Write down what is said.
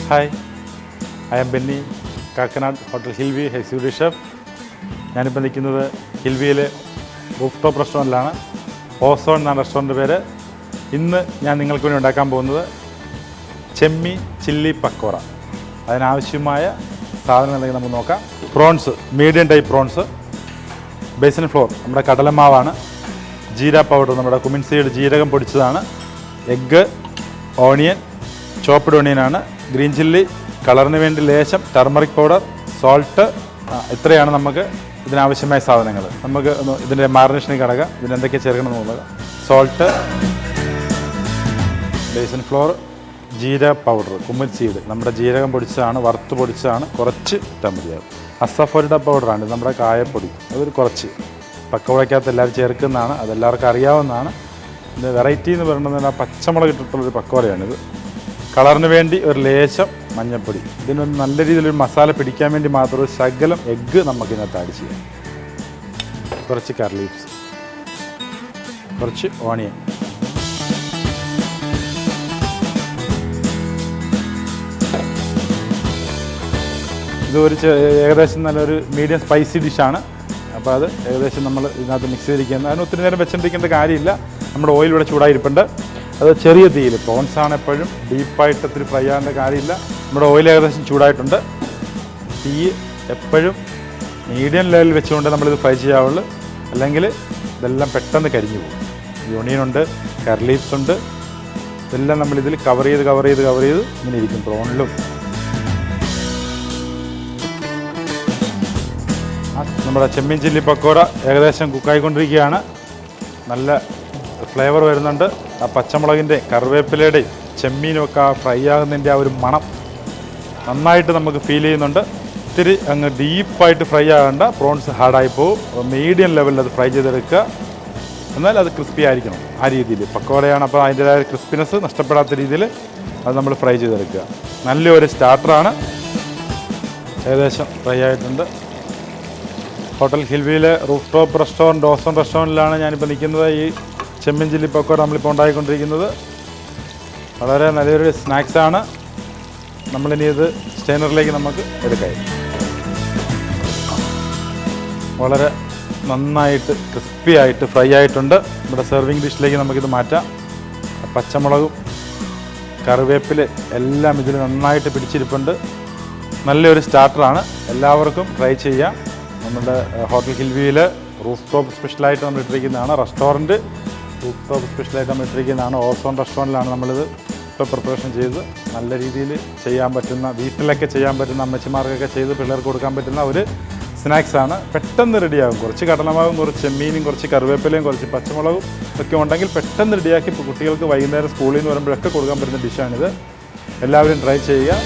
Hi, I am Benny, Kakanad Hotel Hilvie Executive Chef. ഞാനിപ്പോൾ നിൽക്കുന്നത് ഹിൽവിയിലെ roof top റെസ്റ്റോറൻറ്റിലാണ്. Ozone എന്ന restaurant പേര്. ഇന്ന് ഞാൻ നിങ്ങൾക്ക് വേണ്ടി ഉണ്ടാക്കാൻ പോകുന്നത് ചെമ്മീൻ ചില്ലി പക്കോറ. അതിനാവശ്യമായ സാധനങ്ങൾ എന്തെങ്കിലും നമുക്ക് നോക്കാം. Prawns, medium type prawns, besan flour നമ്മുടെ കടലമാവാണ്, ജീര പൗഡർ നമ്മുടെ കുമിൻ സീഡ് ജീരകം പൊടിച്ചതാണ്, എഗ്ഗ്, ഓണിയൻ, ചോപ്പ്ഡ് ഓണിയനാണ്, ഗ്രീൻ ചില്ലി, കളറിന് വേണ്ടി ലേശം ടർമറിക് പൗഡർ, സോൾട്ട്. ഇത്രയാണ് നമുക്ക് ഇതിനാവശ്യമായ സാധനങ്ങൾ. നമുക്ക് ഇതിൻ്റെ മാറിനേഷനിൽ കിടക്കാം. ഇതിനെന്തൊക്കെ ചേർക്കണം എന്നുള്ളത്: salt, besan flour, jeera powder, cumin seed നമ്മുടെ ജീരകം പൊടിച്ചതാണ്, വറുത്ത് പൊടിച്ചതാണ്, കുറച്ച് ഇട്ടാൽ മതിയാകും. അസഫോരിഡ പൗഡറാണ്, നമ്മുടെ കായപ്പൊടി, അതൊരു കുറച്ച്. പക്കവടക്കകത്ത് എല്ലാവരും ചേർക്കുന്നതാണ്, അതെല്ലാവർക്കും അറിയാവുന്നതാണ്. ഇത് വെറൈറ്റി എന്ന് പറയുന്നത് പച്ചമുളക് ഇട്ടിട്ടുള്ളൊരു പക്കോറയാണിത്. കളറിന് വേണ്ടി ഒരു ലേശം മഞ്ഞൾപ്പൊടി. ഇതിനൊന്ന് നല്ല രീതിയിലൊരു മസാല പിടിക്കാൻ വേണ്ടി മാത്രം ഒരു ശകലം എഗ്ഗ് നമുക്കിതിനകത്ത് ആഡ് ചെയ്യാം. കുറച്ച് കറി ലീവ്സ്, കുറച്ച് ഓണിയൻ, ഇതൊരു ഏകദേശം നല്ലൊരു മീഡിയം സ്പൈസി ഡിഷാണ്. അപ്പോൾ അത് ഏകദേശം നമ്മൾ ഇതിനകത്ത് മിക്സ് ചെയ്തിരിക്കുന്നത്. അതിന് ഒത്തിരി നേരം വെച്ചിട്ടിരിക്കേണ്ട കാര്യമില്ല. നമ്മുടെ ഓയിൽ ഇവിടെ ചൂടായിരിപ്പുണ്ട്. അത് ചെറിയ തീയിൽ, പ്രോൺസാണ് എപ്പോഴും ഡീപ്പായിട്ട് ഒത്തിരി ഫ്രൈ ആകേണ്ട കാര്യമില്ല. നമ്മുടെ ഓയിൽ ഏകദേശം ചൂടായിട്ടുണ്ട്. തീ എപ്പോഴും മീഡിയം ലെവലിൽ വെച്ചുകൊണ്ട് നമ്മളിത് ഫ്രൈ ചെയ്യാവുള്ളൂ, അല്ലെങ്കിൽ ഇതെല്ലാം പെട്ടെന്ന് കരിഞ്ഞു പോകും. യൂണിയനുണ്ട്, കറി ലീവ്സ് ഉണ്ട്, ഇതെല്ലാം നമ്മളിതിൽ കവർ ചെയ്ത് ഇങ്ങനെ ഇരിക്കും. പ്രോണിലും നമ്മുടെ ചെമ്മീൻ ചില്ലി പക്കോറ ഏകദേശം കുക്കായിക്കൊണ്ടിരിക്കുകയാണ്. നല്ല ഫ്ലേവർ വരുന്നുണ്ട്. ആ പച്ചമുളകിൻ്റെ, കറിവേപ്പിലയുടെയും ചെമ്മീനുമൊക്കെ ആ ഫ്രൈ ആകുന്നതിൻ്റെ ആ ഒരു മണം നന്നായിട്ട് നമുക്ക് ഫീൽ ചെയ്യുന്നുണ്ട്. ഇത്തിരി അങ്ങ് ഡീപ്പായിട്ട് ഫ്രൈ ആകേണ്ട, പ്രോൺസ് ഹാർഡായി പോകും. മീഡിയം ലെവലിൽ അത് ഫ്രൈ ചെയ്തെടുക്കുക, എന്നാൽ അത് ക്രിസ്പി ആയിരിക്കണം. ആ രീതിയിൽ പക്കോടയാണ്, അപ്പോൾ അതിൻ്റേതായ ക്രിസ്പിനെസ് നഷ്ടപ്പെടാത്ത രീതിയിൽ അത് നമ്മൾ ഫ്രൈ ചെയ്തെടുക്കുക. നല്ലൊരു സ്റ്റാർട്ടറാണ്. ഏകദേശം ഫ്രൈ ആയിട്ടുണ്ട്. ഹോട്ടൽ ഹിൽവിയിലെ റൂഫ് ടോപ്പ് റെസ്റ്റോറൻറ്റ് ഓസോൺ റെസ്റ്റോറൻറ്റിലാണ് ഞാനിപ്പോൾ നിൽക്കുന്നത്. ഈ ചെമ്മീൻ ചില്ലി പക്കോട നമ്മളിപ്പോൾ ഉണ്ടാക്കിക്കൊണ്ടിരിക്കുന്നത് വളരെ നല്ലൊരു സ്നാക്സാണ്. നമ്മളിനി ഇത് സ്റ്റെയിനറിലേക്ക് നമുക്ക് എടുക്കാം. വളരെ നന്നായിട്ട് ക്രിസ്പി ആയിട്ട് ഫ്രൈ ആയിട്ടുണ്ട്. നമ്മുടെ സെർവിങ് ഡിഷിലേക്ക് നമുക്കിത് മാറ്റാം. പച്ചമുളകും കറിവേപ്പില എല്ലാം ഇതിൽ നന്നായിട്ട് പിടിച്ചിരിപ്പുണ്ട്. നല്ലൊരു സ്റ്റാർട്ടറാണ്. എല്ലാവർക്കും ട്രൈ ചെയ്യാം. നമ്മുടെ ഹോട്ടൽ ഹിൽവിയിൽ റൂഫ് ടോപ്പ് സ്പെഷ്യലായിട്ട് നമ്മൾ ഇട്ടിരിക്കുന്നതാണ്. റെസ്റ്റോറൻറ്റ് റൂഫ് ടോപ്പ് സ്പെഷ്യലായിട്ട് നമ്മൾ ഇട്ടിരിക്കുന്നതാണ്. ഓസോൺ റെസ്റ്റോറൻറ്റിലാണ് നമ്മളിത് ഇപ്പോൾ പ്രിപ്പറേഷൻ ചെയ്ത് നല്ല രീതിയിൽ ചെയ്യാൻ പറ്റുന്ന, വീട്ടിലൊക്കെ ചെയ്യാൻ പറ്റുന്ന, അമ്മച്ചിമാർക്കൊക്കെ ചെയ്ത് പിള്ളേർക്ക് കൊടുക്കാൻ പറ്റുന്ന ഒരു സ്നാക്സാണ്. പെട്ടെന്ന് റെഡിയാകും. കുറച്ച് കടലമാവും, കുറച്ച് ചെമ്മീനും, കുറച്ച് കറിവേപ്പിലയും, കുറച്ച് പച്ചമുളകും ഒക്കെ ഉണ്ടെങ്കിൽ പെട്ടെന്ന് റെഡിയാക്കി ഇപ്പോൾ കുട്ടികൾക്ക് വൈകുന്നേരം സ്കൂളിൽ നിന്ന് വരുമ്പോഴൊക്കെ കൊടുക്കാൻ പറ്റുന്ന ഡിഷാണിത്. എല്ലാവരും ട്രൈ ചെയ്യുക.